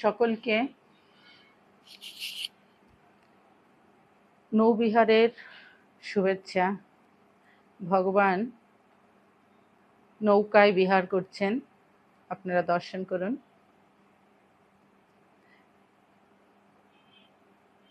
সকলকে নৌবিহারের শুভেচ্ছা। ভগবান নৌকায় বিহার করছেন, আপনারা দর্শন করুন।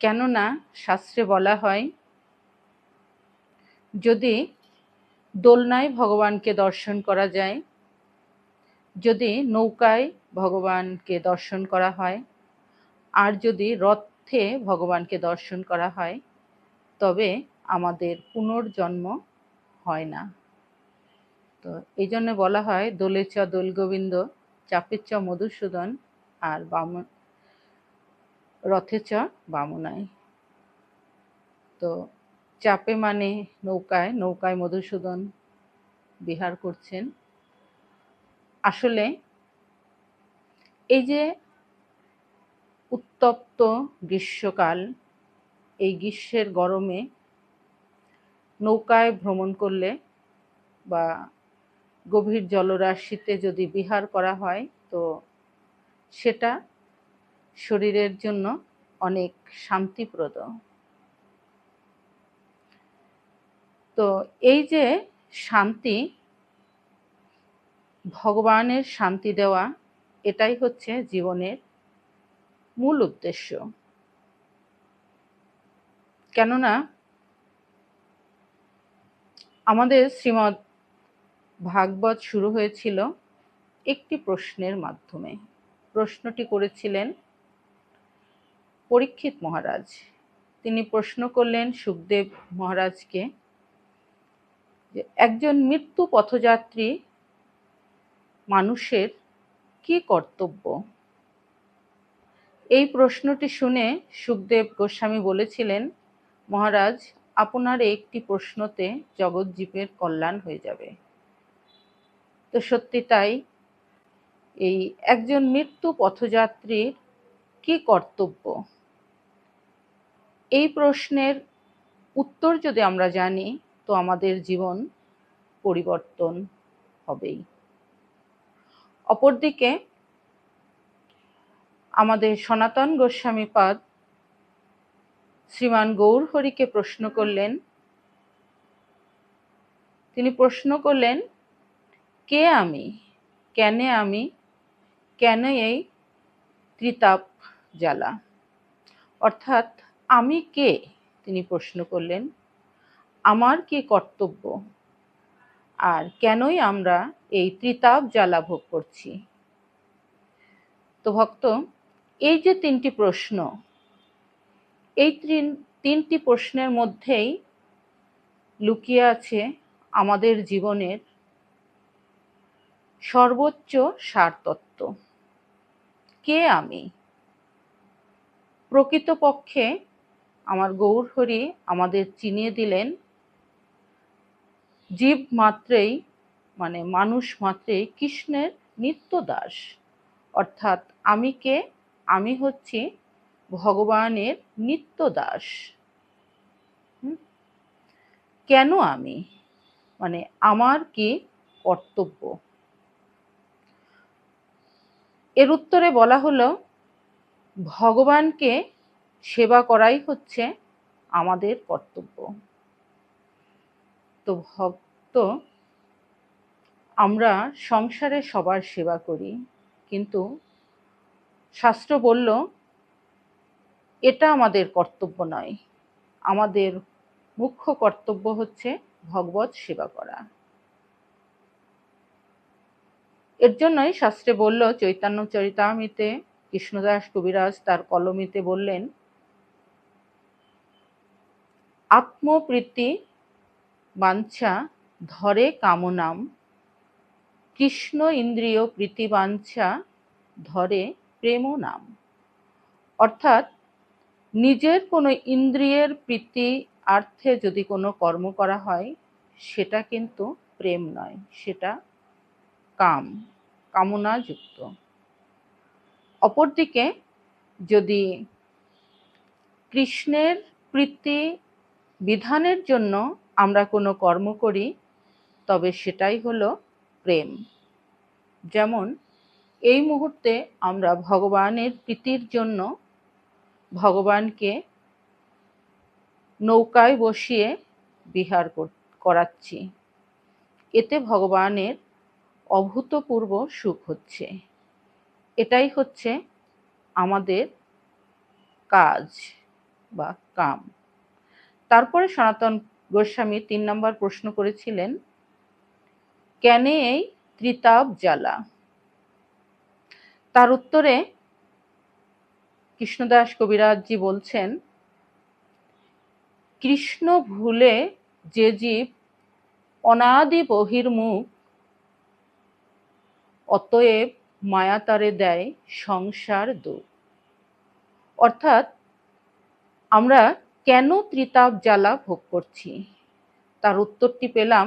কেননা শাস্ত্রে বলা হয়, যদি দোলনায় ভগবানকে দর্শন করা যায়, যদি নৌকায় ভগবানকে দর্শন করা হয়, আর যদি রথে ভগবানকে দর্শন করা হয়, তবে আমাদের পুনর্জন্ম হয় না। তো এই জন্য বলা হয়, দোলে চ দোল গোবিন্দ, চাপে চ মধুসূদন, আর রথে চ বামুনায়। তো চাপে মানে নৌকায়, নৌকায় মধুসূদন বিহার করছেন। আসলে এই যে উত্তপ্ত গ্রীষ্মকাল, এই গ্রীষ্মের গরমে নৌকায় ভ্রমণ করলে বা গভীর জলরাশিতে যদি বিহার করা হয়, তো সেটা শরীরের জন্য অনেক শান্তিপ্রদ। তো এই যে শান্তি, ভগবানের শান্তি দেওয়া, এটাই হচ্ছে জীবনের মূল উদ্দেশ্য। কেননা আমাদের শ্রীমদ্ ভাগবত শুরু হয়েছিল একটি প্রশ্নের মাধ্যমে। প্রশ্নটি করেছিলেন পরীক্ষিত মহারাজ। তিনি প্রশ্ন করলেন সুখদেব মহারাজকে যে একজন মৃত্যু পথযাত্রী মানুষের কি কর্তব্য। এই প্রশ্নটি শুনে সুখদেব গোস্বামী বলেছিলেন, মহারাজ, আপনার একটি প্রশ্নতে জগৎজীবের কল্যাণ হয়ে যাবে। তো সত্যি তাই, এই একজন মৃত্যু পথযাত্রীর কি কর্তব্য, এই প্রশ্নের উত্তর যদি আমরা জানি, তো আমাদের জীবন পরিবর্তন হবেই। অপরদিকে আমাদের সনাতন গোস্বামীপাদ শ্রীমান গৌরহরিকে প্রশ্ন করলেন। তিনি প্রশ্ন করলেন, কে আমি, কেন আমি, কেন এই ত্রিতাপ জ্বালা। অর্থাৎ আমি কে, তিনি প্রশ্ন করলেন, আমার কি কর্তব্য, আর কেনই আমরা এই ত্রিতাপ জ্বালা ভোগ করছি। তো ভক্ত, এই যে তিনটি প্রশ্ন, এই তিনটি প্রশ্নের মধ্যেই লুকিয়ে আছে আমাদের জীবনের সর্বোচ্চ সারতত্ত্ব। কে আমি? প্রকৃতপক্ষে আমার গৌরহরি আমাদের চিনিয়ে দিলেন, জীব মাত্রেই মানে মানুষ মাত্রেই কৃষ্ণের নিত্য দাস। অর্থাৎ আমি কে? আমি হচ্ছি ভগবানের নিত্য দাস। কেন আমি মানে আমার কি কর্তব্য? এর উত্তরে বলা হলো, ভগবানকে সেবা করাই হচ্ছে আমাদের কর্তব্য। তো ভক্ত, আমরা সংসারে সবার সেবা করি, কিন্তু শাস্ত্র বলল এটা আমাদের কর্তব্য নয়। আমাদের মুখ্য কর্তব্য হচ্ছে ভগবত সেবা করা। এর জন্যই শাস্ত্রে বলল, চৈতন্য চরিতামৃতে কৃষ্ণদাস কবিরাজ তার কলমিতে বললেন, আত্মপ্রীতি বাঞ্ছা ধরে কামনাম, কৃষ্ণ ইন্দ্রিয় প্রীতি বাঞ্ছা ধরে প্রেম নাম। অর্থাৎ নিজের কোনো ইন্দ্রিয়ের প্রীতি আর্থে যদি কোনো কর্ম করা হয়, সেটা কিন্তু প্রেম নয়, সেটা কামনাযুক্ত। অপরদিকে যদি কৃষ্ণের প্রীতি বিধানের জন্য আমরা কোনো কর্ম করি, তবে সেটাই হলো প্রেম। যেমন এই মুহূর্তে আমরা ভগবানের প্রীতির জন্য ভগবানকে নৌকায় বসিয়ে বিহার করাচ্ছি। এতে ভগবানের অভূতপূর্ব সুখ হচ্ছে। এটাই হচ্ছে আমাদের কাজ বা কাম। তারপরে সনাতন গোস্বামী ৩ নম্বর প্রশ্ন করেছিলেন, কেনে এই ত্রিতাপ জ্বালা? তার উত্তরে কৃষ্ণদাস কবিরাজজি বলছেন, কৃষ্ণ ভুলে যে জীব অনাদি বহির্মুখ, অতএব মায়া তারে দেয় সংসার দুঃখ। অর্থাৎ আমরা কেন ত্রিতাপ জ্বালা ভোগ করছি? তার উত্তরটি পেলাম,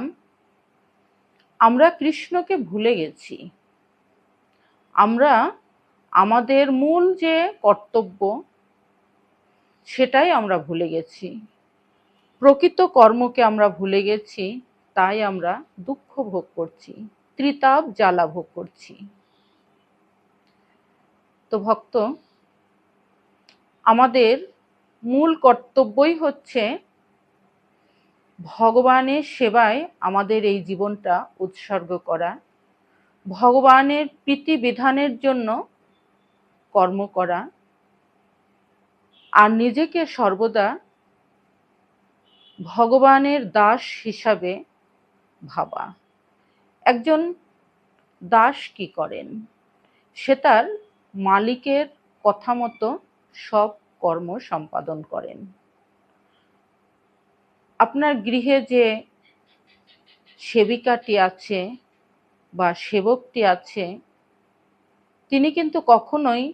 আমরা কৃষ্ণকে ভুলে গেছি। আমরা আমাদের মূল যে কর্তব্য সেটাই আমরা ভুলে গেছি। প্রকৃত কর্মকে আমরা ভুলে গেছি, তাই আমরা দুঃখ ভোগ করছি, ত্রিতাপ জ্বালা ভোগ করছি। তো ভক্ত, আমাদের মূল কর্তব্যই হচ্ছে ভগবানের সেবায় আমাদের এই জীবনটা উৎসর্গ করা, ভগবানের প্রীতি বিধানের জন্য কর্ম করা, আর নিজেকে সর্বদা ভগবানের দাস হিসাবে ভাবা। একজন দাস কি করেন? সে তার মালিকের কথা মতো সব কর্ম সম্পাদন করেন। আপনার গৃহে যে সেবিকাটি আছে বা সেবকটি আছে, তিনি কিন্তু কখনোই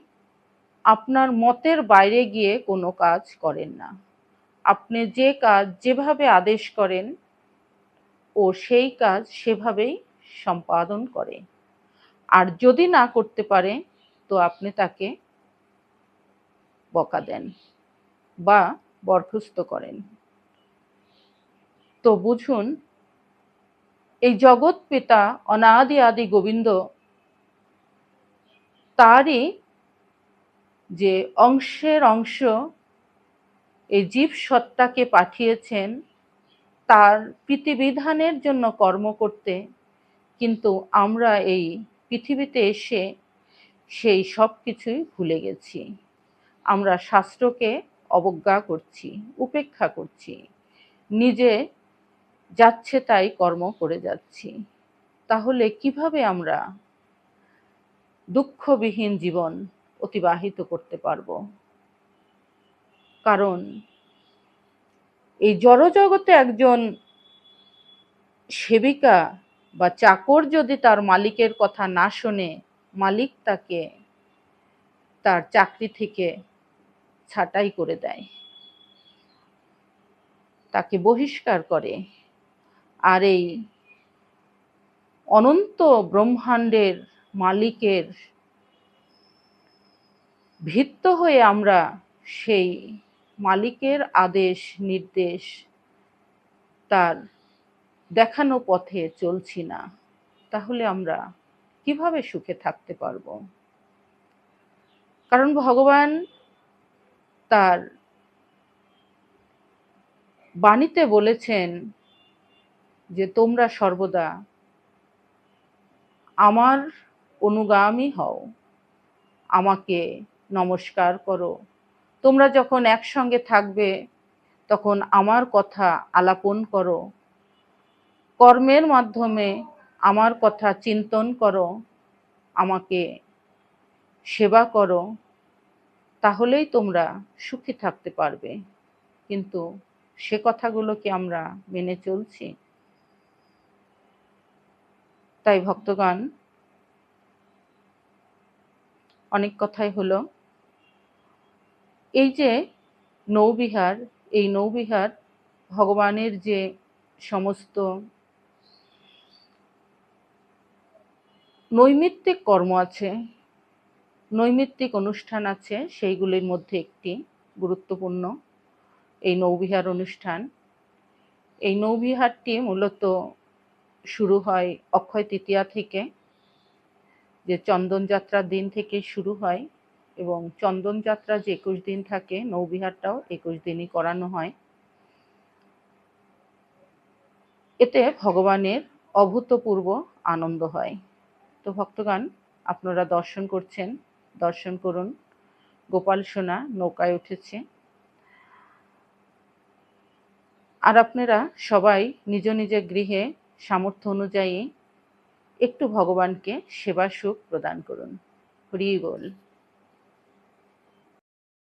আপনার মতের বাইরে গিয়ে কোনো কাজ করেন না। আপনি যে কাজ যেভাবে আদেশ করেন, ও সেই কাজ সেভাবেই সম্পাদন করে। আর যদি না করতে পারে, তো আপনি তাকে বকা দেন বা বরখাস্ত করেন। তো বুঝুন, এই জগৎ পিতা অনাদি আদি গোবিন্দ, তারই যে অংশের অংশ এই জীব সত্তাকে পাঠিয়েছেন তার প্রীতিবিধানের জন্য কর্ম করতে, কিন্তু আমরা এই পৃথিবীতে এসে সেই সব কিছুই ভুলে গেছি। আমরা শাস্ত্রকে অবজ্ঞা করছি, উপেক্ষা করছি, নিজে যাচ্ছে তাই কর্ম করে যাচ্ছি। তাহলে কিভাবে আমরা দুঃখবিহীন জীবন অতিবাহিত করতে পারব? কারণ এই জড়জগতে একজন সেবিকা বা চাকর যদি তার মালিকের কথা না শোনে, মালিক তাকে তার চাকরি থেকে ছাঁটাই করে দেয়, তাকে বহিষ্কার করে। আর এই অনন্ত ব্রহ্মাণ্ডের মালিকের ভৃত্য হয়ে আমরা সেই মালিকের আদেশ নির্দেশ, তার দেখানো পথে চলছি না, তাহলে আমরা কিভাবে সুখে থাকতে পারব? কারণ ভগবান তার বাণীতে বলেছেন যে তোমরা সর্বদা আমার অনুগামী হও, আমাকে নমস্কার করো। তোমরা যখন একসঙ্গে থাকবে তখন আমার কথা আলাপন করো, কর্মের মাধ্যমে আমার কথা চিন্তন করো, আমাকে সেবা করো, তাহলেই তোমরা সুখী থাকতে পারবে। কিন্তু সে কথাগুলো কি আমরা মেনে চলছি? তাই ভক্তগণ, অনেক কথাই হলো। এই যে নৌবিহার, এই নৌবিহার ভগবানের যে সমস্ত নৈমিত্তিক কর্ম আছে, নৈমিত্তিক অনুষ্ঠান আছে, সেইগুলির মধ্যে একটি গুরুত্বপূর্ণ এই নৌবিহার অনুষ্ঠান। এই নৌবিহারটি মূলত শুরু হয় অক্ষয় তৃতীয়া থেকে, যে চন্দন যাত্রার দিন থেকে শুরু হয় এবং চন্দন যাত্রা যে 21 দিন থাকে, নৌবিহারটাও 21 দিনই করানো হয়। এতে ভগবানের অভূতপূর্ব আনন্দ হয়। তো ভক্তগণ, আপনারা দর্শন করছেন, দর্শন করুন। গোপাল সোনা নৌকায় উঠেছে। আর আপনারা সবাই নিজ নিজ গৃহে সামর্থ্য অনুযায়ী একটু ভগবানকে সেবা সুখ প্রদান করুন। হরি বল।